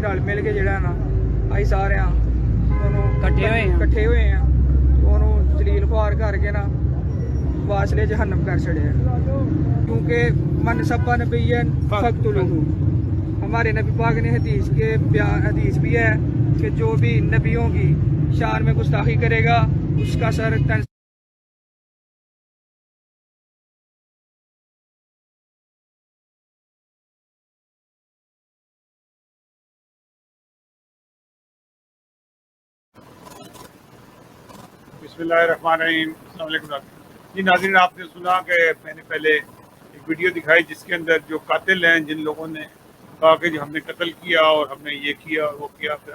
रल मिल के जिहड़ा ना ਅਸੀਂ ਸਾਰਿਆਂ ਉਹਨੂੰ ਇਕੱਠੇ ਹੋਏ ਆ ਉਹਨੂੰ ਜਲੀਲ ਖੁਆਰ ਕਰਕੇ ਨਾ ਵਾਸਲੇ ਜਹन्नम कर छड़े क्योंकि मन सब्बा नबीयन फक्तुलहू। हमारे नबी पाक ने हदीस भी है कि जो भी नबियों की शान में गुस्ताखी करेगा उसका सर तन बिस्मिल्लाहिर्रहमानिर्रहीम। अस्सलाम वालेकुम। जी नाज़रीन, आपने सुना कि मैंने पहले एक वीडियो दिखाई जिसके अंदर जो कातिल हैं, जिन लोगों ने कहा कि जो हमने कत्ल किया और हमने ये किया और वो किया, फिर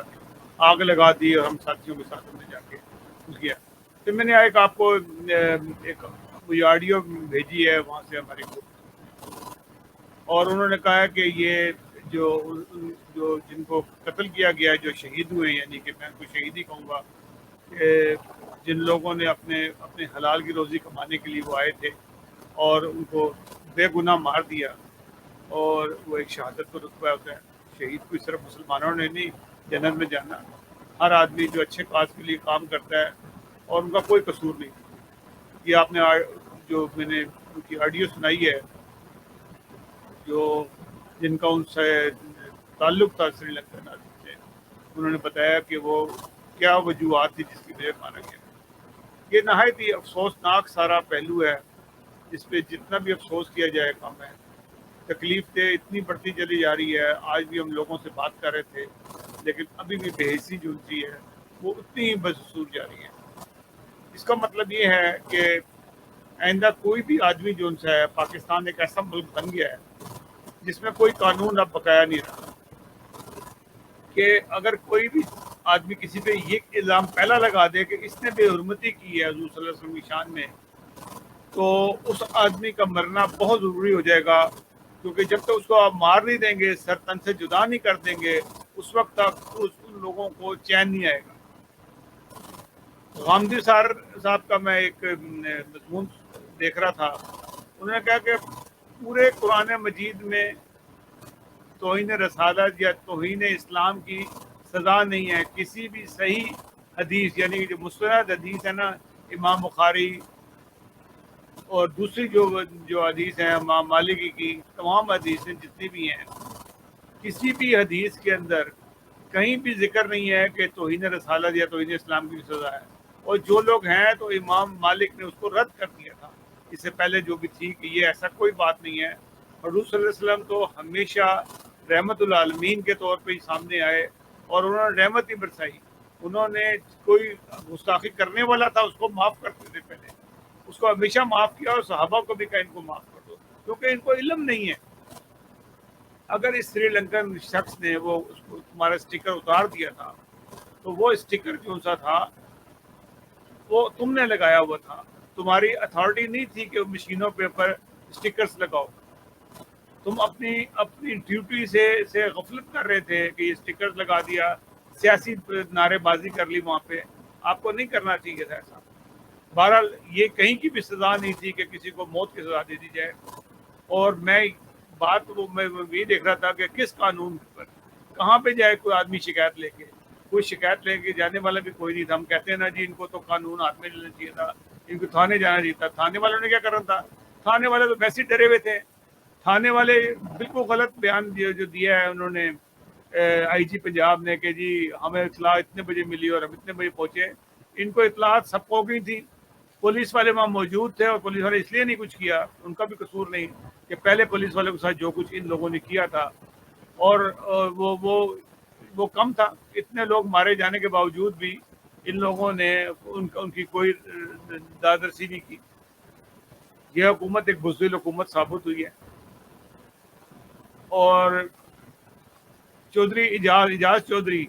आग लगा दी और हम साथियों के साथ हमने जाके किया। तो मैंने एक आपको एक मुझे ऑडियो भेजी है वहाँ से हमारे को, और उन्होंने कहा है कि ये जो जो जिनको कत्ल किया गया, जो शहीद हुए, यानी कि मैं उनको शहीद ही कहूँगा, जिन लोगों ने अपने अपने हलाल की रोज़ी कमाने के लिए वो आए थे और उनको बेगुनाह मार दिया, और वो एक शहादत का रुतबा होता है। शहीद को सिर्फ मुसलमानों ने नहीं जन्नत में जाना, हर आदमी जो अच्छे काज के लिए काम करता है और उनका कोई कसूर नहीं। ये आपने जो मैंने उनकी ऑडियो सुनाई है, जो जिनका उनसे ताल्लुक़ था श्रीलंका से, उन्होंने बताया कि वो क्या वजूहत थी जिसकी वजह माना गया। ये नहायत ही अफसोसनाक सारा पहलू है, जिस पे जितना भी अफसोस किया जाए कम है। तकलीफ इतनी बढ़ती चली जा रही है। आज भी हम लोगों से बात कर रहे थे, लेकिन अभी भी बेहिसी जो उनकी है वो उतनी ही बदसूर जा रही है। इसका मतलब ये है कि आइंदा कोई भी आदमी जो उनसे है, पाकिस्तान एक ऐसा मुल्क बन गया है जिसमें कोई कानून अब बकाया नहीं रहा, कि अगर कोई भी आदमी किसी पे ये इल्ज़ाम पहला लगा दे कि इसने बेहुरमती की है हुज़ूर सल्लल्लाहु अलैहि वसल्लम की शान में, तो उस आदमी का मरना बहुत ज़रूरी हो जाएगा। क्योंकि जब तक उसको आप मार नहीं देंगे, सर तन से जुदा नहीं कर देंगे, उस वक्त तक उन लोगों को चैन नहीं आएगा। गामदी साहब का मैं एक मज़मून देख रहा था, उन्होंने कहा कि पूरे कुरान मजीद में तौहीन रसालत या तौहीन इस्लाम की सज़ा नहीं है। किसी भी सही हदीस, यानी कि जो मुस्तनद हदीस है ना, इमाम बुखारी और दूसरी जो हदीस हैं इमाम मालिकी की, तमाम हदीसें जितनी भी हैं, किसी भी हदीस के अंदर कहीं भी जिक्र नहीं है कि तौहीन रसालत या तौहीन इस्लाम की सज़ा है। और जो लोग हैं तो इमाम मालिक ने उसको रद्द कर दिया था इससे पहले जो भी थी, कि ये ऐसा कोई बात नहीं है। और हुज़ूर सल्लल्लाहु अलैहि वसल्लम तो हमेशा रहमतुल आलमीन के तौर पे ही सामने आए और उन्होंने रहमत ही बरसाई। उन्होंने कोई गुस्ताखी करने वाला था उसको माफ़ करते थे, पहले उसको हमेशा माफ़ किया, और सहाबा को भी कहा इनको माफ़ कर दो, क्योंकि इनको इल्म नहीं है। अगर इस श्रीलंकन शख्स ने वो उसको तुम्हारा स्टिकर उतार दिया था, तो वो स्टिकर जो सा था वो तुमने लगाया हुआ था, तुम्हारी अथॉरिटी नहीं थी कि मशीनों पे पर स्टिकर्स लगाओ। तुम अपनी ड्यूटी से गफलत कर रहे थे कि ये स्टिकर्स लगा दिया, सियासी नारेबाजी कर ली वहाँ पे। आपको नहीं करना चाहिए था ऐसा। बहरहाल ये कहीं की भी सज़ा नहीं थी कि किसी को मौत की सज़ा दे दी जाए। और मैं ये देख रहा था कि किस कानून पर कहाँ पे जाए कोई आदमी शिकायत लेके। कोई शिकायत लेके जाने वाला भी कोई नहीं था। हम कहते हैं ना जी, इनको तो कानून हाथ में लेना चाहिए था, इनको थाने जाना चाहिए था। थाने वालों ने क्या करना था? थाने वाले तो वैसे ही डरे हुए थे। थाने वाले बिल्कुल गलत बयान जो दिया है उन्होंने, आईजी पंजाब ने, कि जी हमें इतला इतने बजे मिली और हम इतने बजे पहुंचे। इनको इतलात सबको हो गई थी, पुलिस वाले वहाँ मौजूद थे, और पुलिस वाले इसलिए नहीं कुछ किया, उनका भी कसूर नहीं, कि पहले पुलिस वालों के साथ जो कुछ इन लोगों ने किया था, और वो कम था। इतने लोग मारे जाने के बावजूद भी इन लोगों ने उनकी कोई दादरसी नहीं की। यह हुकूमत एक बुज़दिल हुकूमत साबित हुई है। और चौधरी इजाज चौधरी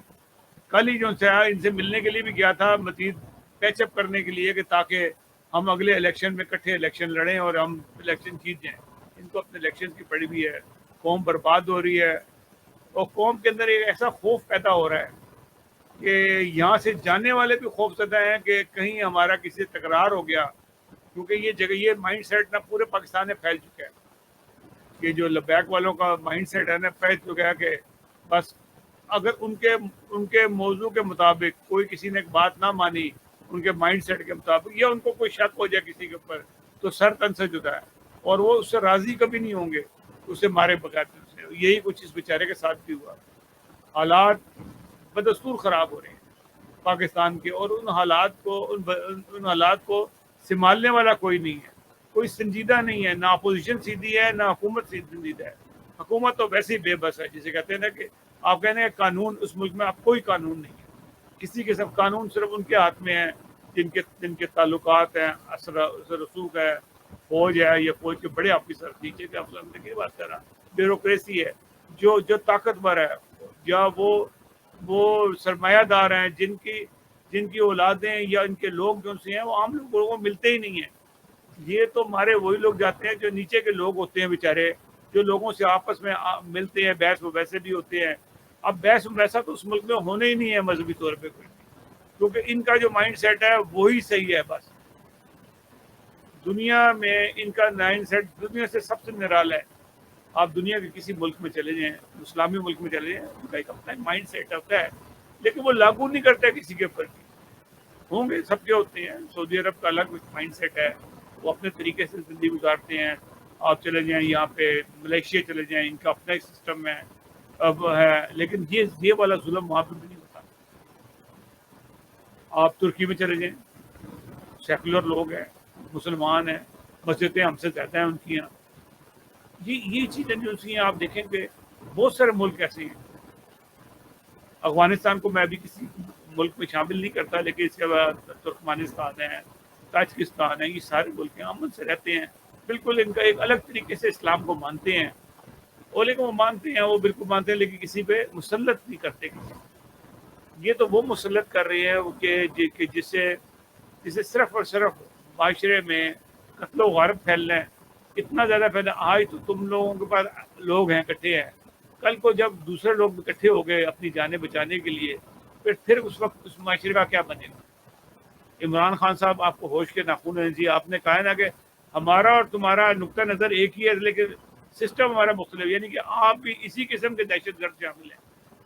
कल ही जो है इनसे मिलने के लिए भी गया था, मजीद पैचअप करने के लिए, कि ताकि हम अगले इलेक्शन में इकट्ठे इलेक्शन लड़ें और हम इलेक्शन जीत जाएं। इनको अपने इलेक्शन की पड़ी हुई है, कौम बर्बाद हो रही है, और कौम के अंदर एक ऐसा खौफ पैदा हो रहा है कि यहाँ से जाने वाले भी खौफजदा हैं कि कहीं हमारा किसी से तकरार हो गया। क्योंकि ये माइंड सेट ना पूरे पाकिस्तान में फैल चुका है, कि जो लबैक वालों का माइंड सेट है ना, फैल चुका है कि बस اگر ان کے موضوع کے مطابق کوئی کسی نے ایک بات نہ مانی ان کے مائنڈ سیٹ کے مطابق، یا ان کو کوئی شک ہو جائے کسی کے اوپر، تو سر تن سے جدا ہے، اور وہ اس سے راضی کبھی نہیں ہوں گے اسے مارے بغیر سے۔ یہی کچھ اس بیچارے کے ساتھ بھی ہوا۔ حالات بدستور خراب ہو رہے ہیں پاکستان کے، اور ان حالات کو سنبھالنے والا کوئی نہیں ہے، کوئی سنجیدہ نہیں ہے، نہ اپوزیشن سیدھی ہے نہ حکومت سنجیدہ ہے۔ حکومت تو ویسے ہی بے بس ہے، جسے کہتے ہیں نا کہ آپ کہتے ہیں قانون، اس ملک میں اب کوئی قانون نہیں ہے، کسی قسم قانون صرف ان کے ہاتھ میں ہے جن کے تعلقات ہیں، اثر رسوخ ہے، فوج ہے، یا فوج کے بڑے آفیسر، نیچے کے افسر کی بات کر رہا، بیوروکریسی ہے جو طاقتور ہے، یا وہ سرمایہ دار ہیں جن کی اولادیں یا ان کے لوگ جو سے ہیں وہ عام لوگوں کو ملتے ہی نہیں ہیں۔ یہ تو مارے وہی لوگ جاتے ہیں جو نیچے کے لوگ ہوتے ہیں بیچارے، جو لوگوں سے آپس میں ملتے ہیں، بحث ویسے بھی ہوتے ہیں۔ اب بحث ویسا تو اس ملک میں ہونے ہی نہیں ہے مذہبی طور پہ کوئی، کیونکہ ان کا جو مائنڈ سیٹ ہے وہی صحیح ہے۔ بس دنیا میں ان کا مائنڈ سیٹ دنیا سے سب سے نرالا ہے۔ آپ دنیا کے کسی ملک میں چلے جائیں، اسلامی ملک میں چلے جائیں، ان کا ایک اپنا مائنڈ سیٹ ہوتا ہے، لیکن وہ لاگو نہیں کرتا کسی کے اوپر۔ ہوں گے، سب کے ہوتے ہیں۔ سعودی عرب کا الگ مائنڈ سیٹ ہے، وہ اپنے طریقے سے زندگی گزارتے ہیں۔ آپ چلے جائیں یہاں پہ ملیشیا چلے جائیں، ان کا اپنا ایک سسٹم ہے اب ہے، لیکن یہ والا ظلم وہاں پہ بھی نہیں ہوتا۔ آپ ترکی میں چلے جائیں، سیکولر لوگ ہیں، مسلمان ہیں، مسجدیں ہم سے زیادہ ہیں ان کی یہاں۔ یہ چیزیں جو سی ہیں، آپ دیکھیں کہ بہت سارے ملک ایسے ہیں۔ افغانستان کو میں ابھی کسی ملک میں شامل نہیں کرتا، لیکن اس کے بعد ترکمانستان ہے، تاجکستان ہے، یہ سارے ملک ہیں، امن سے رہتے ہیں، بالکل ان کا ایک الگ طریقے سے اسلام کو مانتے ہیں، اور لیکن وہ مانتے ہیں، وہ بالکل مانتے ہیں، لیکن کسی پہ مسلط نہیں کرتے کسی۔ یہ تو وہ مسلط کر رہے ہیں کہ جسے صرف اور صرف معاشرے میں قتل و غارت پھیلنا ہے، اتنا زیادہ پھیلا۔ آج تو تم لوگوں کے پاس لوگ ہیں، اکٹھے ہیں، کل کو جب دوسرے لوگ اکٹھے ہو گئے اپنی جانیں بچانے کے لیے، پھر اس وقت اس معاشرے کا کیا بنے گا؟ عمران خان صاحب، آپ کو ہوش کے ناخن ہیں جی، آپ نے کہا نا کہ ہمارا اور تمہارا نقطہ نظر ایک ہی ہے، لیکن سسٹم ہمارا مختلف، یعنی کہ آپ بھی اسی قسم کے دہشت گرد شامل ہیں،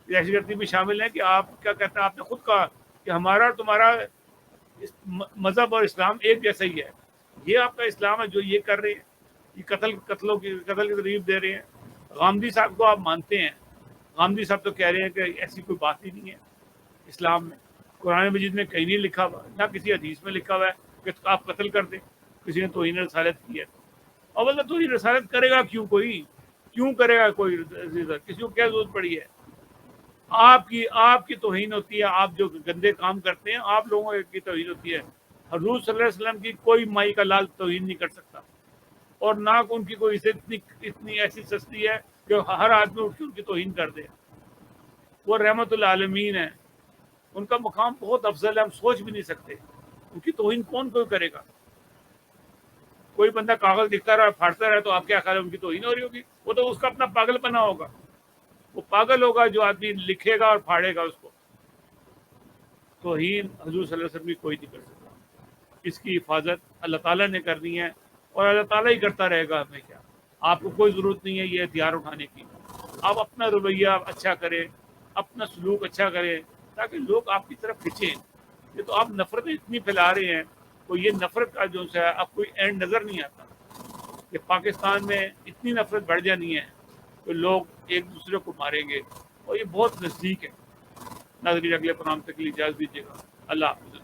دہشت گردی میں شامل ہیں، کہ آپ کیا کہتے ہیں، آپ نے خود کہا کہ ہمارا اور تمہارا مذہب اور اسلام ایک جیسا ہی ہے۔ یہ آپ کا اسلام ہے جو یہ کر رہے ہیں، یہ قتل کی ترغیب دے رہے ہیں۔ غامدی صاحب کو آپ مانتے ہیں، غامدی صاحب تو کہہ رہے ہیں کہ ایسی کوئی بات ہی نہیں ہے اسلام میں، قرآن مجید میں کہیں نہیں لکھا ہوا، نہ کسی حدیث میں لکھا ہوا ہے کہ آپ قتل کر دیں کسی نے توہین رسالت کی ہے۔ اور اللہ توہین رسالت کرے گا کیوں کرے گا کوئی؟ کسی کو کیا ضرورت پڑی ہے؟ آپ کی توہین ہوتی ہے، آپ جو گندے کام کرتے ہیں آپ لوگوں کی توہین ہوتی ہے۔ حضور صلی اللہ علیہ وسلم کی کوئی مائی کا لال توہین نہیں کر سکتا، اور نہ ان کی کوئی عزت اتنی ایسی سستی ہے کہ ہر آدمی اٹھ کے ان کی توہین کر دے۔ وہ رحمت العالمین ہے، ان کا مقام بہت افضل ہے، ہم سوچ بھی نہیں سکتے۔ ان کی توہین کون کوئی کرے گا؟ کوئی بندہ کاغذ لکھتا رہا پھاڑتا رہا تو آپ کیا خیال ہے ان کی توہین ہو رہی ہوگی؟ وہ تو اس کا اپنا پاگل پنا ہوگا، وہ پاگل ہوگا جو آدمی لکھے گا اور پھاڑے گا اس کو۔ توہین حضور صلی اللہ علیہ وسلم کی کوئی نہیں کر سکتا، اس کی حفاظت اللہ تعالیٰ نے کرنی ہے، اور اللہ تعالیٰ ہی کرتا رہے گا ہمیشہ۔ آپ کو کوئی ضرورت نہیں ہے یہ ہتھیار اٹھانے کی۔ آپ اپنا رویہ اچھا کریں، اپنا سلوک اچھا کریں، تاکہ لوگ آپ کی طرف کھنچیں۔ یہ تو آپ نفرتیں اتنی پھیلا رہے ہیں، تو یہ نفرت کا جو ہے اب کوئی اینڈ نظر نہیں آتا، کہ پاکستان میں اتنی نفرت بڑھ جانی ہے کہ لوگ ایک دوسرے کو ماریں گے، اور یہ بہت نزدیک ہے۔ ناظرین، اگلے پروگرام تک کے لیے اجازت دیجیے گا۔ اللہ حافظ۔